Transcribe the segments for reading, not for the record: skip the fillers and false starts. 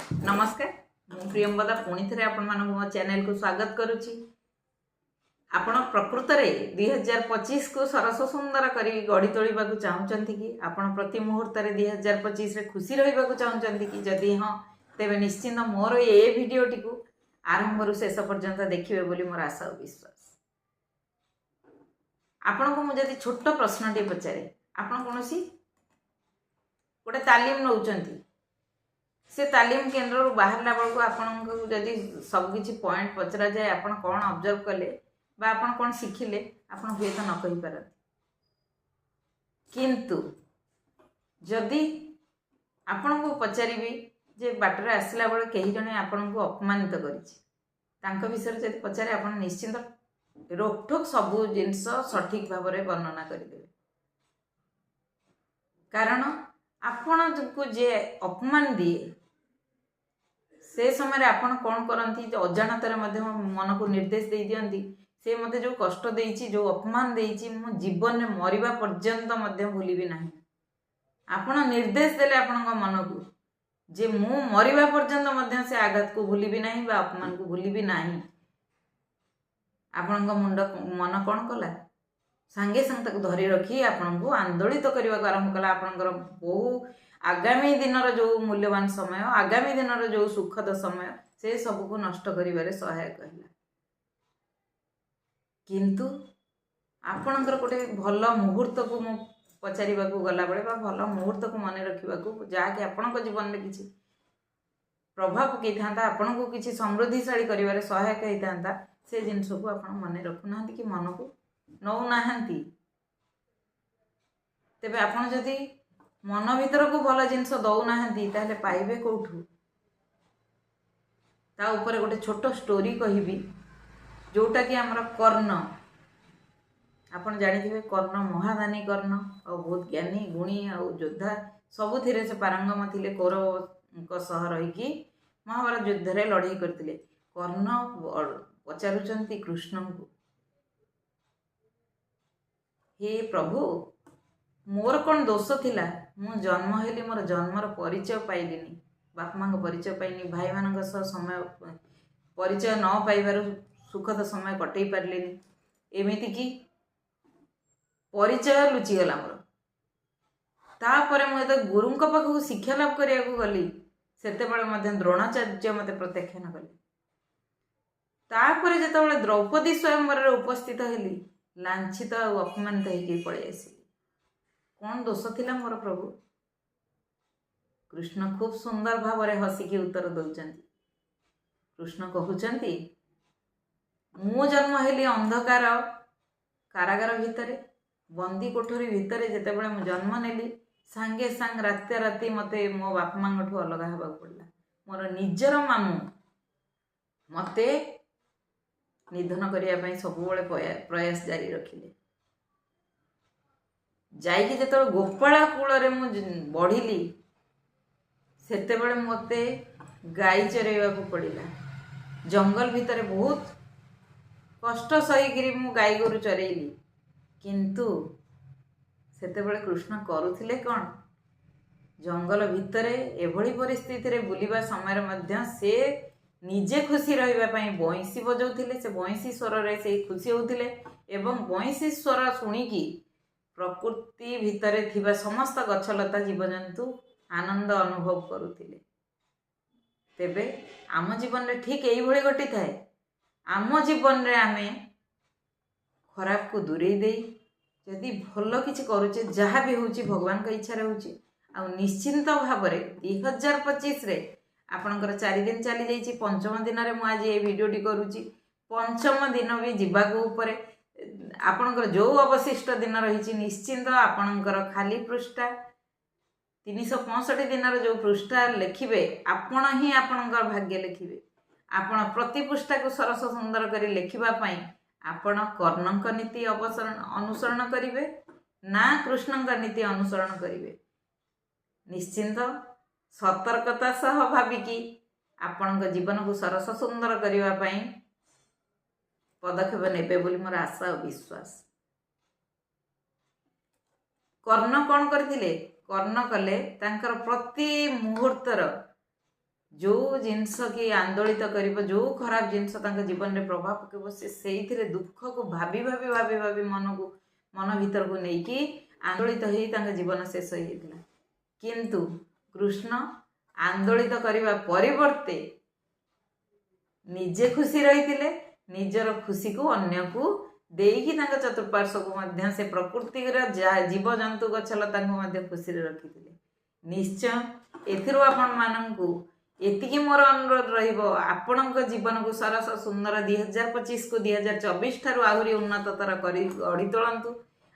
नमस्कार मु प्रियंवदा पुणी थे आपण मो चैनल को स्वागत करुच्ची। आपण प्रकृत में 2025 को सरस सुंदर कर गढ़ी तोड़ा चाहते कि आपण प्रति मुहूर्त 2025 रे खुशी रहा चाहते कि जदि हाँ तेरे निश्चिंत मोर ये भिडटी को आरंभ रु शेष पर्यंत देखिए बोली मोर आशा और विश्वास। आपण को मुझे छोट प्रश्न टे पचारे आपण कौन गोटे तालीम नौकरी से तालीम केन्द्र बाहरला बेलू आपको जदि सबकि पॉइंट पचरा जाए आप कौन ऑब्जर्व कले बा आपण कौन शिखिले आप हुए तो न कही पारती, किंतु जदि आपण को पचारि जे बाटर आसला बेले कहीं जने आपण को अपमानित कर विषय जब पचारे आप निश्चिंत रोकठोक सबू जिनस सठिक भाव में वर्णना करदे। कारण आपण को जे अपमान दिए से समय आपण कौन करती अजाणतार मन को निर्देश दे दियंती से मते जो कष्ट देइछि जो अपमान देइछि मो जीवन में मरिबा पर्यंत मध्य भूलिबी नाही। आपण निर्देश देले आपण मन को जे मु मरिबा पर्यंत मध्य से आघात को भूलिबी नाही बा अपमान को भूलिबी नाही। आपण मुंड मन कौन कला सांगे सांगे तक धरी रखी आपण को आंदोलित करने को आरंभ कला। आपणकर बहु आगामी दिन जो मूल्यवान समय आगामी दिन जो सुखद समय से सब को नष्ट करिवारे सहायक है। किंतु आपणकर गोटे भल मुहूर्त को मु पचारिबा को गला बेले बा भल मुहूर्त को मन रखिबा को जहाँकि आपणक जीवन में किसी प्रभाव पकई था आपण को किसी समृद्धिशाली करिवारे सहायक होता से जिनस को आप मन रखुना कि मन को नौ नाहंती। तेबे आपण जदि मन भीतर को भल जिनस दौना ताहले पाइबे कौठू। ता ऊपर गोटे छोट स्टोरी कहबी जोटा कि आमर कर्ण आपण जानिथिबे कर्ण महादानी कर्ण और बहुत ज्ञानी गुणी और योद्धा सबुथिरे से पारंगम थिले। कौरव सह रहीकि महाभारत युद्ध रे लड़ाई करथिले। कर्ण पचारुचंती कृष्ण को हे प्रभु मोर कौन दोष थिला मु जन्म हेली मोर जन्मर परिचय पाइलिनी बाप माँ परिचय पाइनी भाई मान समय परिचय न पाइबार सुखद समय कटई पार्लिनी एमिति कि परिचय लुचिगला मोर। तापर मुझे गुरु पाखक शिक्षा लाभ करने को गली से द्रोणाचार्य मत प्रत्याख्यान कले। तापर जिते द्रौपदी स्वयंवर उपस्थित हेली लांछित और अपमानित होकर पलि आसिली। कौन दोष थिला मोर प्रभु? कृष्ण खूब सुंदर भाव में हसिकी उत्तर दौरान कृष्ण कहते मु जन्म हेली अंधकार कारागार भितर बंदी कोठरी भितर जितेबाला मु जन्म नेली सांगे सांग राति मते मो बाप माँ अलग हवा पड़ा। मोर निजर मामू मते निधन करने सब प्रयास जारी रखिले। जाइकी जो गोपाल कूल में बढ़िली सेते बड़े मते गाई चरेवा को पड़ा। जंगल भितर बहुत कष्ट सहीकि मु गाई गोरु चरेली किंतु सेते बड़े कृष्ण करुथिले कौन जंगल भितर एभली परिस्थिति रे बुलिबा समय मध्य से निजे खुशी रही बंशी बजाउथिले। से बंशी स्वर रे से खुशी होउथिले एवं बंशी स्वर शुणिकी प्रकृति भितर थिबा समस्त गछलता जीवजंतु आनंद अनुभव करुथिले। तेबे आम जीवन रे ठीक यही भली घटी थाए। आम जीवन रे आमे खराब को दूरेई देई जदि भल किछि करूचे जहाँ भी होउची भगवान का इच्छा होउची आ निश्चिंत भाव में 2025 रे आपणकर 4 दिन चली जाइए। पंचम दिन में मुझे ये भिडटी करुच्ची पंचम दिन भी जीवाक उपरे आपणकर जो अवशिष्ट दिन रही निश्चिंत आपणकर खाली पृष्ठा 365 दिन जो पृष्ठा लिखिबे आपण ही आपणकर भाग्य लिखिबे। आपण प्रति पृष्ठा को सरस सुंदर कर लिखिबा पई आपण कर्णक नीति अनुसरण करिवे ना कृष्णक नीति अनुसरण करिवे। निश्चिंत सतर्कता सह भाविकी आपण जीवन को सरस सुंदर करने पदक्षेप नेबे बोली मोर आशा और विश्वास। कर्ण कौन करथिले? कर्ण कले तांकर प्रति मुहूर्तर जो जिनस कि आंदोलित कर जो खराब जिनस जीवन में प्रभाव पकेब से दुख को भाभी भाभी भाभी भाभी मन को मन भीतर को लेकिन आंदोलित हो जीवन शेष होता किंतु कृष्ण आंदोलित करने परिवर्ते निजे खुशी रही निजर खुशी को अन्य को देकी चतुर्पार्श्व को से प्रकृति जीवजंतु गछलता को खुशी रखी निश्चय एथिरो आपण माननकु एतिकी मोर अनुरोध रहिबो आपणक जीवन को सरस सुंदर 2025 को 2024 ठारू आहुरी उन्नततर करी गढ़ी तोलंतु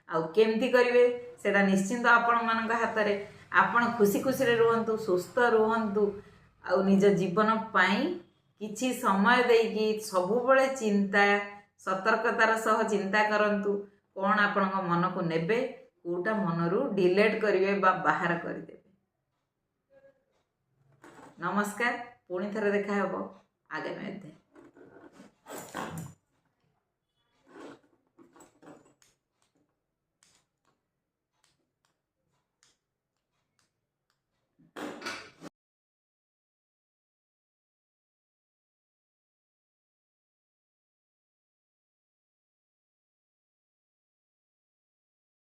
आ केमती करिवे सेटा निश्चिंत आपण मानक हाथ रे आपण खुशी खुशी रे रुहंतु सुस्थ रुहंतु आ निज जीवन पाई किछि समय देकी सबु बळे चिंता सतर्कतार सह चिंता करंतु कोन आपणक मन को नेबे कोटा मनरु डिलीट करिवे बा बाहर करदेबे। नमस्कार पुणी थरे देखा हबो आगामी अध्याय।